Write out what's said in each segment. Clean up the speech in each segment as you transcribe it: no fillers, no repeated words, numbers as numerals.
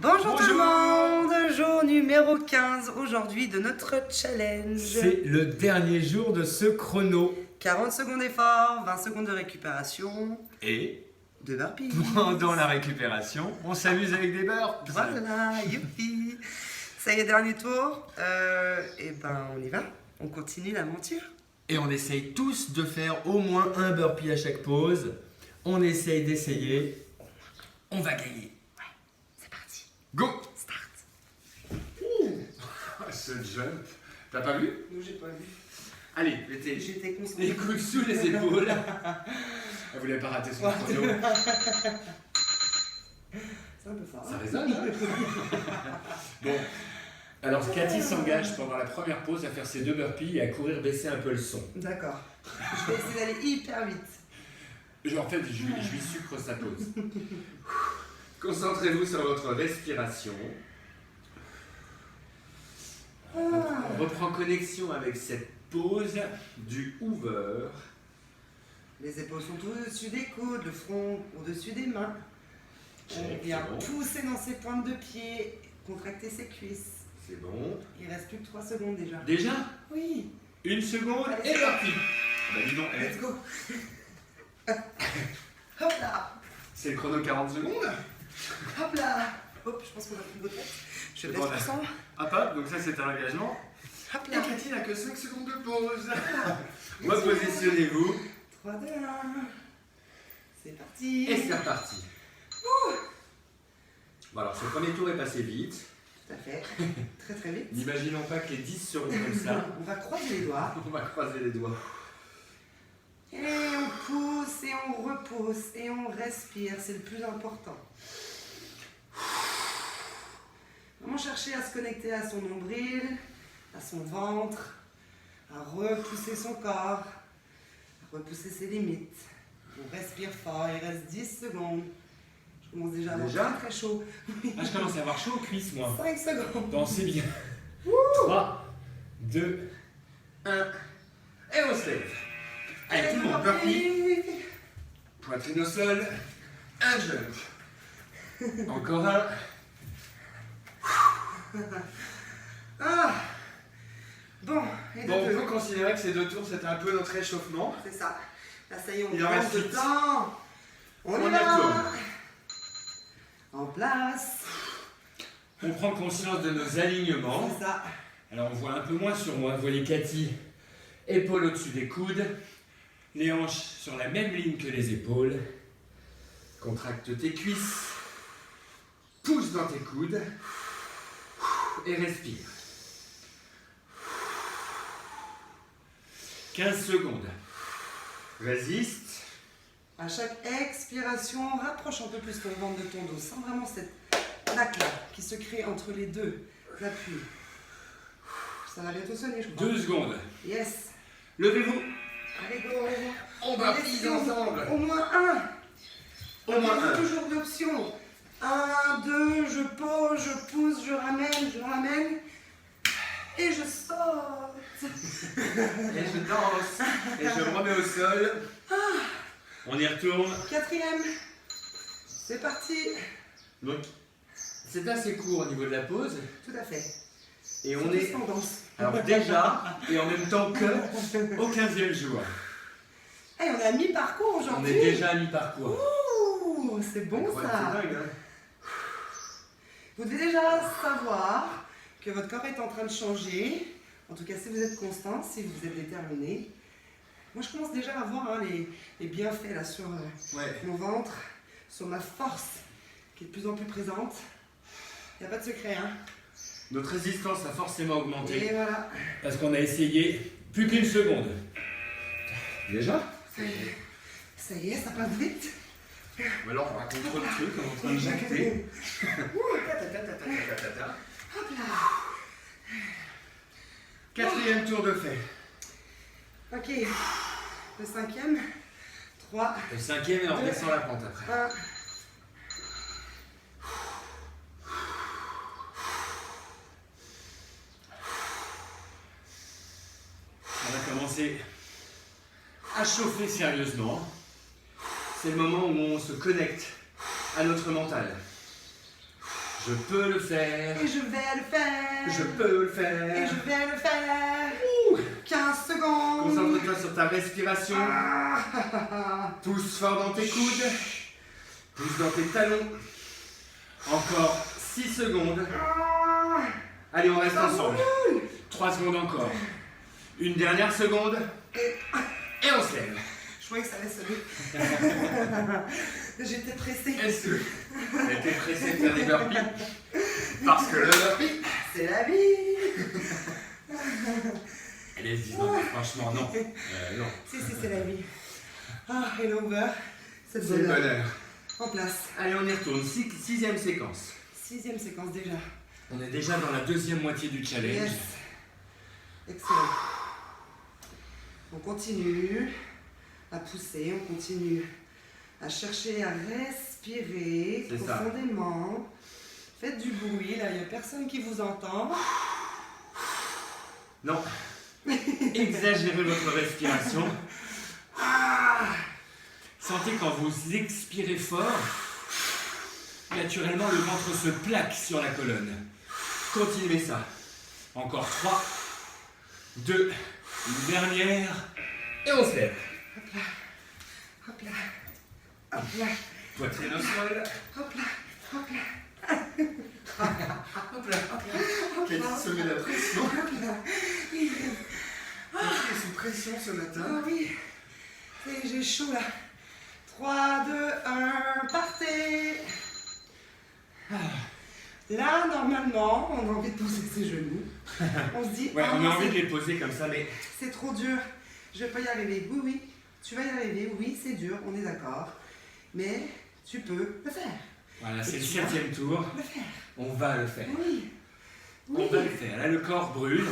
Bonjour tout le monde, jour numéro 15 aujourd'hui de notre challenge. C'est le dernier jour de ce chrono. 40 secondes d'effort, 20 secondes de récupération. Et de burpees. pendant la récupération, on s'amuse avec des burpees. Voilà, youpi. Ça y est, dernier tour. Et ben on y va, on continue l'aventure. Et on essaye tous de faire au moins un burpee à chaque pause. On essaye d'essayer. On va gagner. Ouais, c'est parti. Go! Start. Ce jump, t'as pas vu? Non, j'ai pas vu. Allez, mettez J'étais concentrée. les coudes sous les épaules. Vous voulez pas rater son chrono. C'est un peu fort. Ça résonne, hein? Bon, alors Cathy s'engage pendant la première pause à faire ses 2 burpees et à courir baisser un peu le son. D'accord. Je vais essayer d'aller hyper vite. En fait, je lui sucre sa pause. Concentrez-vous sur votre respiration. On reprend connexion avec cette pause du hoover. Les épaules sont au-dessus des coudes, le front au-dessus des mains. On vient C'est bon. pousser dans ses pointes de pied, contracter ses cuisses. C'est bon. Il reste plus que 3 secondes déjà. Déjà? Oui, 1 seconde Allez, et c'est parti. Bah dis donc, let's go. Hop là, c'est le chrono 40 secondes. hop là. Hop, je pense qu'on a pris de tête. Je baisse Bon, le sang. Hop, donc ça c'est un engagement. Hop Et là. Cathy n'a que 5 secondes de pause. Repositionnez-vous. 3, 2, 1. C'est parti. Et c'est reparti. Bon alors ce premier tour est passé vite. Tout à fait. Très très vite. N'imaginons pas que les 10 seront comme ça. On va croiser les doigts. On va croiser les doigts. Et on pousse et on repousse et on respire, c'est le plus important. Vraiment chercher à se connecter à son nombril, à son ventre, à repousser son corps, à repousser ses limites. On respire fort, il reste 10 secondes. Je commence déjà à avoir très très chaud. Ah, je commence à avoir chaud aux cuisses moi. 5 secondes. Pensez bien. 3, 2, 1. Et on se lève. Allez, tout le monde, burpee. Poitrine au sol. Un jump. Encore un. Ah. Bon, et de Bon, on deux. peut considérer que ces 2 tours, c'était un peu notre échauffement. C'est ça. Là, ça y est, on Il en prend reste le 8. temps. On y On va. tourne. En place. On prend conscience de nos alignements. C'est ça. Alors on voit un peu moins sur moi. Vous voyez Cathy, épaules au-dessus des coudes, les hanches sur la même ligne que les épaules. Contracte tes cuisses, pousse dans tes coudes et respire. 15 secondes. Résiste. À chaque expiration, rapproche un peu plus ton ventre de ton dos, sans vraiment cette plaque-là qui se crée entre les deux appuis. Ça va bientôt sonner, je crois. 2 secondes. Yes. Levez-vous. Allez, go. On va plier ensemble. Au moins un. Au moins un. Toujours d'options. 1, 2, je pose, je pousse, je ramène. Et je saute. Et je danse. Et je me remets au sol. On y retourne. 4e. C'est parti. Donc, c'est assez court au niveau de la pause. Tout à fait. Et on est tendance. alors déjà et en même temps que au 15e jour. Hey, on est à mi-parcours On aujourd'hui. est déjà à mi-parcours. Ouh, c'est bon Incroyable, ça. c'est dingue, hein. Vous devez déjà savoir que votre corps est en train de changer. En tout cas, si vous êtes constant, si vous êtes déterminé. Moi, je commence déjà à voir les bienfaits là, sur Ouais. mon ventre, sur ma force qui est de plus en plus présente. Il n'y a pas de secret, hein. Notre résistance a forcément Et augmenté voilà. parce qu'on a essayé plus qu'une seconde. Déjà? Ça y est, ça passe vite. Ou alors on va contrôler le truc, on est en train de jacter. Hop là. 4e tour de fait. Ok. Le 5e. 3, Le 5e et on redescend la pente après. 1. On va commencer à chauffer sérieusement. C'est le moment où on se connecte à notre mental. Je peux le faire. Et je vais le faire. Je peux le Et faire. je vais le faire. Ouh. 15 secondes. Concentre-toi sur ta respiration. Ah. Pousse fort dans tes coudes. Pousse dans tes talons. Encore 6 secondes. Allez, on reste ensemble. 3 secondes encore. Une dernière seconde. Et on se lève. Je croyais que ça allait sonner. J'étais pressée. Est-ce que t'es pressé de faire des burpees? Parce que le burpee, C'est la vie. les 10 non, franchement, non. Non. Si, c'est la vie. Ah, et l'over. C'est le C'est le bonheur. bonheur. En place. Allez, on y retourne. 6e séquence. 6e séquence déjà. On est déjà dans la deuxième moitié du challenge. Yes. Excellent. On continue à pousser, on continue à chercher à respirer C'est ça. profondément. Faites du bruit, là, il n'y a personne qui vous entend. Non. Exagérez votre respiration. Sentez quand vous expirez fort, naturellement le ventre se plaque sur la colonne. Continuez ça. Encore 3, 2, une dernière, et on se lève. Hop là, hop là, Poitrine au sol. hop là, hop là, Hop là, hop là. Cathy se met la pression. hop là. Cathy est sous pression ce matin. Ah oui, et j'ai chaud là. 3, 2, 1, partez. Là, normalement, on a envie de poser ses genoux. On se dit, Ouais, ah on a non, envie de les poser comme ça, mais c'est trop dur. Je vais pas y arriver. Oui, oui, tu vas y arriver. Oui, c'est dur, on est d'accord. Mais tu peux le faire. voilà, c'est Et le tu vas 7e tour. Le faire. On va le faire. Oui. On va le faire. Là, le corps brûle.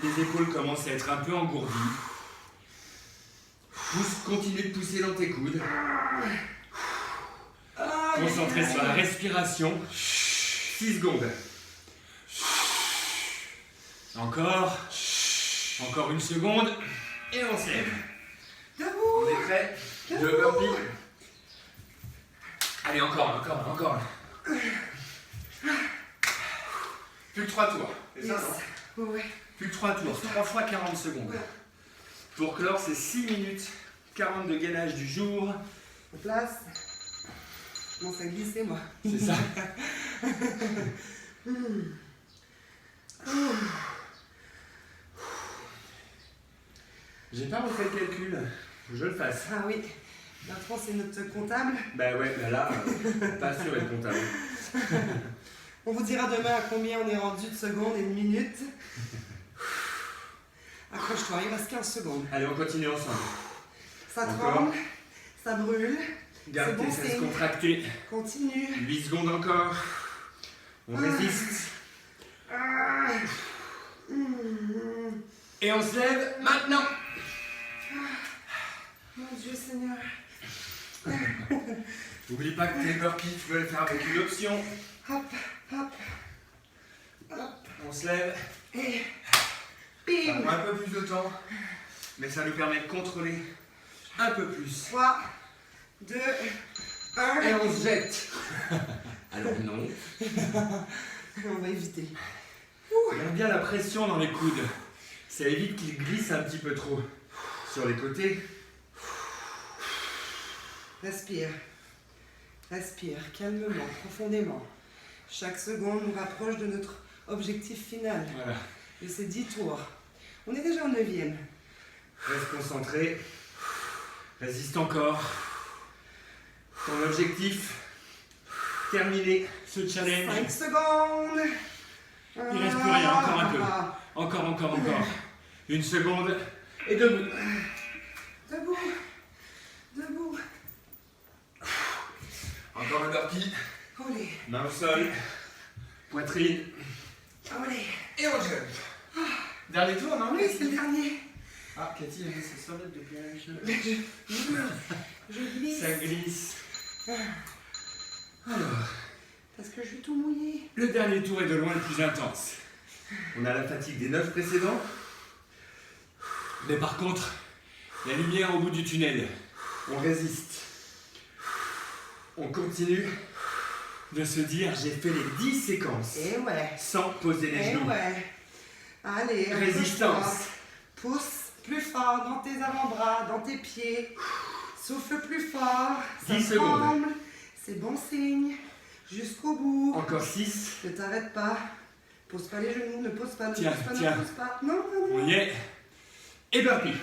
Les épaules commencent à être un peu engourdies. Continue de pousser dans tes coudes. Concentrez sur la respiration. 6 secondes. Encore. Encore une seconde. Et on se lève. Debout. On est prêt? Debout. Le burpee. Allez, encore. Plus que 3 tours. C'est ça, Yes. non? Ouais. Plus que 3 tours. 3 fois 40 secondes. Ouais. Pour clore, c'est 6 minutes 40 de gainage du jour. En place. Je commence à glisser, moi. C'est ça. J'ai pas refait le calcul. Faut que je le fasse. Ah oui. Bertrand, c'est notre comptable. Bah ouais, bah là, pas sûr d'être comptable. On vous dira demain à combien on est rendu de secondes et de minutes. Accroche-toi, il reste 15 secondes. Allez, on continue ensemble. Ça Encore. tremble, ça brûle. Garde C'est bon tes fesses signe. contractées. Continue. 8 secondes encore. On résiste. Et on se lève maintenant. Mon Dieu Seigneur. N'oublie pas que tes burpees, tu peux les faire avec une option. Hop, hop, hop. On se lève. Et Ça bim. prend un peu plus de temps, mais ça nous permet de contrôler un peu plus. 3, 2, 1. Et on se jette. Alors non. On va éviter. Garde bien la pression dans les coudes. Ça évite qu'ils glissent un petit peu trop sur les côtés. Respire. Respire calmement, profondément. Chaque seconde nous rapproche de notre objectif final. Voilà. Et c'est 10 tours. On est déjà au 9e. Reste concentré. Résiste encore. Ton objectif, terminer ce challenge. 5 secondes. Il reste plus rien, encore un peu. Encore. 1 seconde. Et debout. Debout. Debout. Encore un burpee. Olé. Main au sol. Poitrine. Olé. Et on jump. Dernier tour, non? Oui, c'est le dernier. Ah, Cathy, elle met ses serviettes depuis la cheveux. Je glisse. Ça glisse. Alors, Parce que je suis tout mouillé. le dernier tour est de loin le plus intense. On a la fatigue des 9 précédents. Mais par contre, la lumière au bout du tunnel. On résiste. On continue. de se dire j'ai fait les 10 séquences Et ouais. sans poser les Et genoux. ouais. Allez, Résistance. Pousse plus fort dans tes avant-bras, dans tes pieds. Souffle plus fort. 10 Ça secondes. tremble. C'est bon signe. Jusqu'au bout. Encore 6. Ne t'arrête pas. Pose pas les genoux. Ne pose pas, ne Tiens, pose pas, tiens. ne pose pas. Non, non, non. On y est. Et burpee.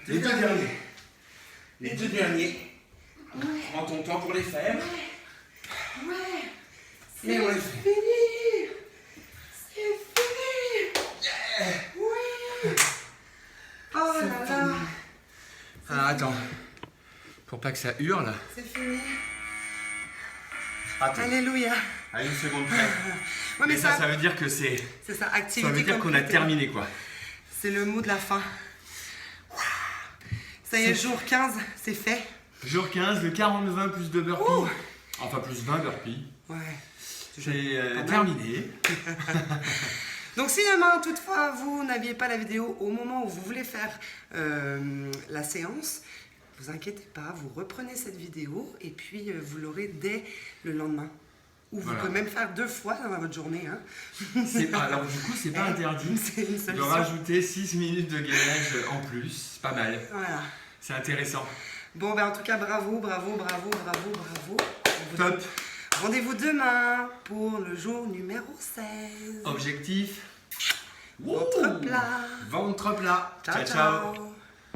Les deux derniers. Les deux derniers. Ouais. Prends ton temps pour les faire. Ouais. Et on les C'est fait. fini. C'est fini. Oui. Oh là là. Alors attends. Pour pas que ça hurle. C'est fini. Attends. Alléluia. À une seconde près. Ouais, mais ça veut dire que c'est. c'est ça, Ça activité veut dire qu'on a complétée. terminé quoi. C'est le mot de la fin. Ça y est, jour 15, c'est fait. Jour 15, le 40-20 plus 2 burpees. Ouh. Enfin plus 20 burpees. Ouais. C'est mal. terminé. Donc si demain, toutefois, vous n'aviez pas la vidéo au moment où vous voulez faire la séance, vous inquiétez pas, vous reprenez cette vidéo et puis vous l'aurez dès le lendemain. Ou vous Voilà. pouvez même faire 2 fois dans votre journée. Hein. Alors du coup, c'est pas interdit C'est une de solution. rajouter 6 minutes de gainage en plus. C'est pas mal. Voilà. C'est intéressant. Bon, ben en tout cas, bravo, bravo, bravo, bravo, bravo. Top. Rendez-vous demain pour le jour numéro 16. Objectif. Ventre plat. Ventre plat. Ciao, ciao.